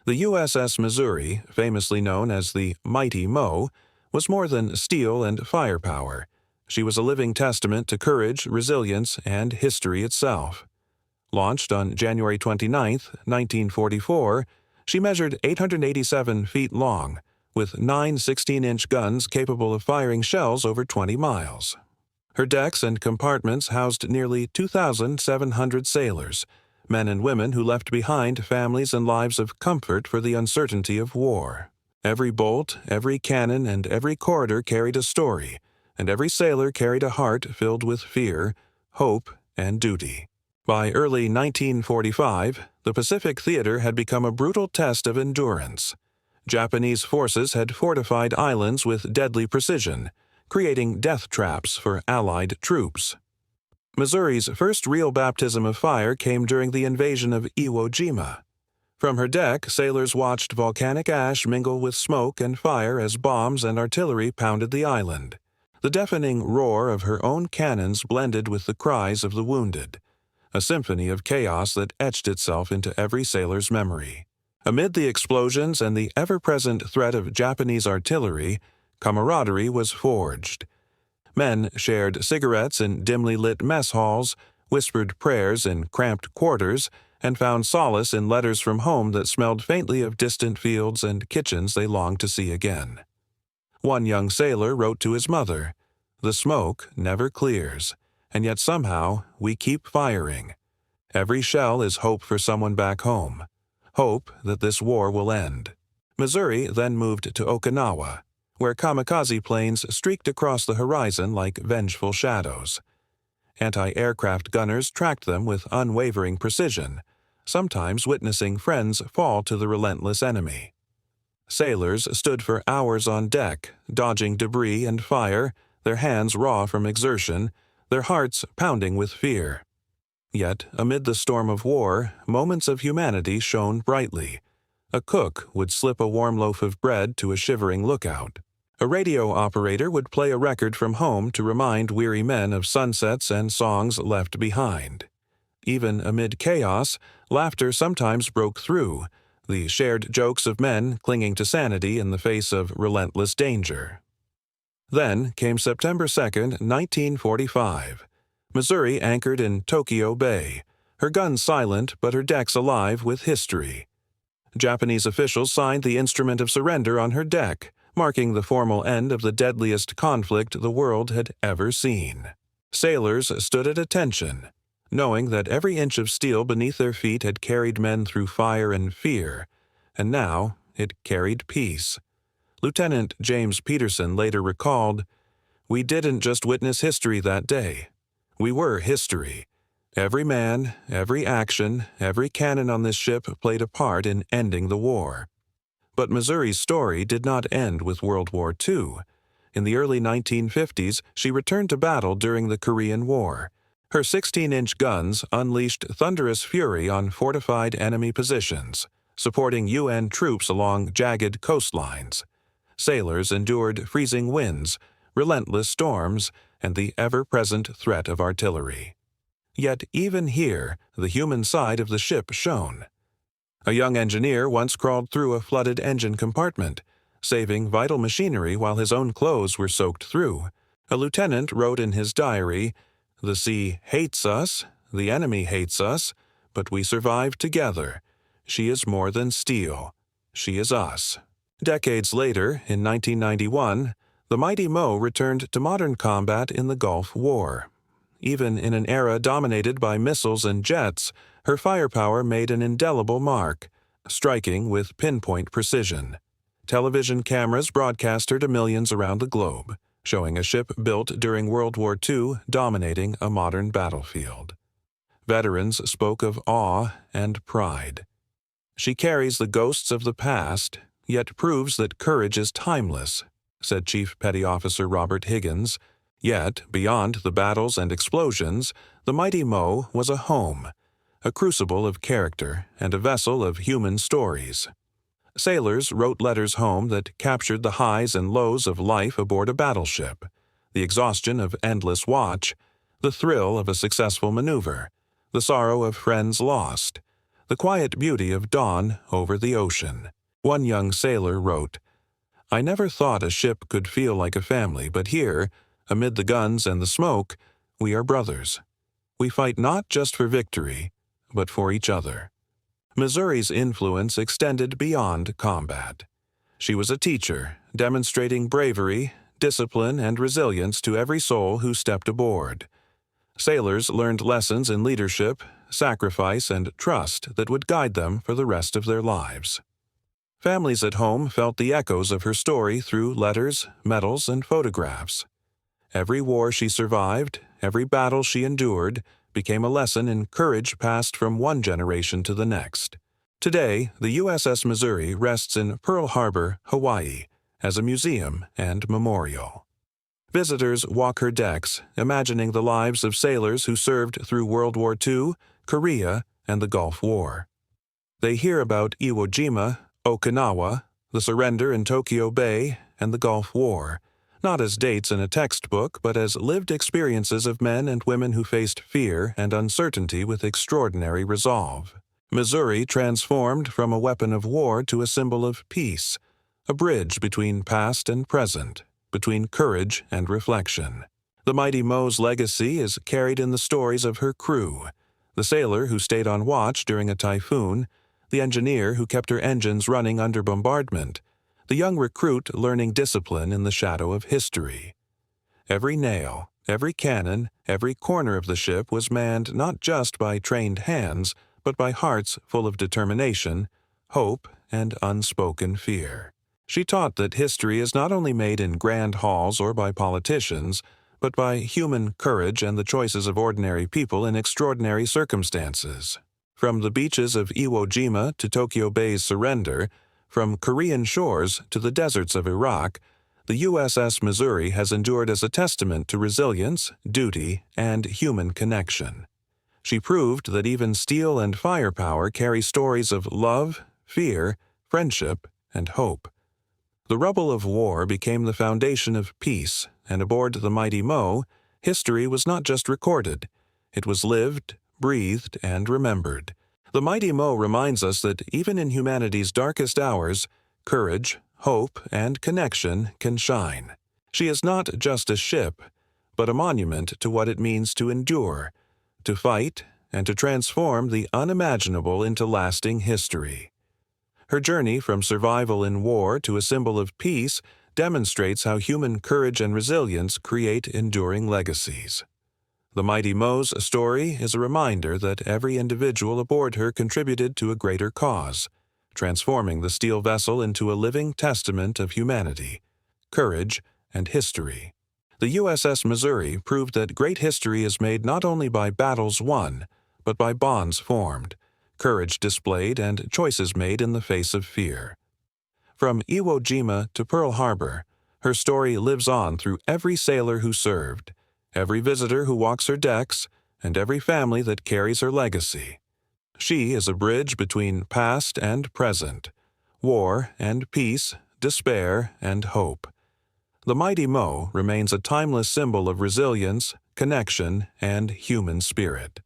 The USS Missouri, famously known as the Mighty Mo, was more than steel and firepower. She was a living testament to courage, resilience, and history itself. Launched on January 29, 1944, she measured 887 feet long, with 9 16-inch guns capable of firing shells over 20 miles. Her decks and compartments housed nearly 2,700 sailors, men and women who left behind families and lives of comfort for the uncertainty of war. Every bolt, every cannon, and every corridor carried a story, and every sailor carried a heart filled with fear, hope, and duty. By early 1945, the Pacific Theater had become a brutal test of endurance. Japanese forces had fortified islands with deadly precision, creating death traps for Allied troops. Missouri's first real baptism of fire came during the invasion of Iwo Jima. From her deck, sailors watched volcanic ash mingle with smoke and fire as bombs and artillery pounded the island. The deafening roar of her own cannons blended with the cries of the wounded, a symphony of chaos that etched itself into every sailor's memory. Amid the explosions and the ever-present threat of Japanese artillery, camaraderie was forged. Men shared cigarettes in dimly lit mess halls, whispered prayers in cramped quarters, and found solace in letters from home that smelled faintly of distant fields and kitchens they longed to see again. One young sailor wrote to his mother, "The smoke never clears, and yet somehow we keep firing. Every shell is hope for someone back home, hope that this war will end." Missouri then moved to Okinawa, where kamikaze planes streaked across the horizon like vengeful shadows. Anti-aircraft gunners tracked them with unwavering precision, sometimes witnessing friends fall to the relentless enemy. Sailors stood for hours on deck, dodging debris and fire, their hands raw from exertion, their hearts pounding with fear. Yet, amid the storm of war, moments of humanity shone brightly. A cook would slip a warm loaf of bread to a shivering lookout. A radio operator would play a record from home to remind weary men of sunsets and songs left behind. Even amid chaos, laughter sometimes broke through, the shared jokes of men clinging to sanity in the face of relentless danger. Then came September 2, 1945. Missouri anchored in Tokyo Bay, her guns silent but her decks alive with history. Japanese officials signed the instrument of surrender on her deck, marking the formal end of the deadliest conflict the world had ever seen. Sailors stood at attention, knowing that every inch of steel beneath their feet had carried men through fire and fear, and now it carried peace. Lieutenant James Peterson later recalled, "We didn't just witness history that day. We were history. Every man, every action, every cannon on this ship played a part in ending the war." But Missouri's story did not end with World War II. In the early 1950s, she returned to battle during the Korean War. Her 16-inch guns unleashed thunderous fury on fortified enemy positions, supporting UN troops along jagged coastlines. Sailors endured freezing winds, relentless storms, and the ever-present threat of artillery. Yet even here, the human side of the ship shone. A young engineer once crawled through a flooded engine compartment, saving vital machinery while his own clothes were soaked through. A lieutenant wrote in his diary, "The sea hates us, the enemy hates us, but we survive together. She is more than steel. She is us." Decades later, in 1991, the Mighty Mo returned to modern combat in the Gulf War. Even in an era dominated by missiles and jets, her firepower made an indelible mark, striking with pinpoint precision. Television cameras broadcast her to millions around the globe, showing a ship built during World War II dominating a modern battlefield. Veterans spoke of awe and pride. "She carries the ghosts of the past, yet proves that courage is timeless," said Chief Petty Officer Robert Higgins. Yet, beyond the battles and explosions, the Mighty Mo was a home, a crucible of character and a vessel of human stories. Sailors wrote letters home that captured the highs and lows of life aboard a battleship, the exhaustion of endless watch, the thrill of a successful maneuver, the sorrow of friends lost, the quiet beauty of dawn over the ocean. One young sailor wrote, "I never thought a ship could feel like a family, but here, amid the guns and the smoke, we are brothers. We fight not just for victory, but for each other." Missouri's influence extended beyond combat. She was a teacher, demonstrating bravery, discipline, and resilience to every soul who stepped aboard. Sailors learned lessons in leadership, sacrifice, and trust that would guide them for the rest of their lives. Families at home felt the echoes of her story through letters, medals, and photographs. Every war she survived, every battle she endured, became a lesson in courage passed from one generation to the next. Today, the USS Missouri rests in Pearl Harbor, Hawaii, as a museum and memorial. Visitors walk her decks, imagining the lives of sailors who served through World War II, Korea, and the Gulf War. They hear about Iwo Jima, Okinawa, the surrender in Tokyo Bay, and the Gulf War, not as dates in a textbook, but as lived experiences of men and women who faced fear and uncertainty with extraordinary resolve. Missouri transformed from a weapon of war to a symbol of peace, a bridge between past and present, between courage and reflection. The Mighty Mo's legacy is carried in the stories of her crew, the sailor who stayed on watch during a typhoon, the engineer who kept her engines running under bombardment, the young recruit learning discipline in the shadow of history. Every nail, every cannon, every corner of the ship was manned not just by trained hands, but by hearts full of determination, hope, and unspoken fear. She taught that history is not only made in grand halls or by politicians, but by human courage and the choices of ordinary people in extraordinary circumstances. From the beaches of Iwo Jima to Tokyo Bay's surrender, from Korean shores to the deserts of Iraq, the USS Missouri has endured as a testament to resilience, duty, and human connection. She proved that even steel and firepower carry stories of love, fear, friendship, and hope. The rubble of war became the foundation of peace, and aboard the Mighty Mo, history was not just recorded, it was lived, breathed, and remembered. The Mighty Mo reminds us that even in humanity's darkest hours, courage, hope, and connection can shine. She is not just a ship, but a monument to what it means to endure, to fight, and to transform the unimaginable into lasting history. Her journey from survival in war to a symbol of peace demonstrates how human courage and resilience create enduring legacies. The Mighty Mo's story is a reminder that every individual aboard her contributed to a greater cause, transforming the steel vessel into a living testament of humanity, courage, and history. The USS Missouri proved that great history is made not only by battles won, but by bonds formed, courage displayed, and choices made in the face of fear. From Iwo Jima to Pearl Harbor, her story lives on through every sailor who served, every visitor who walks her decks, and every family that carries her legacy. She is a bridge between past and present, war and peace, despair and hope. The Mighty Mo remains a timeless symbol of resilience, connection, and human spirit.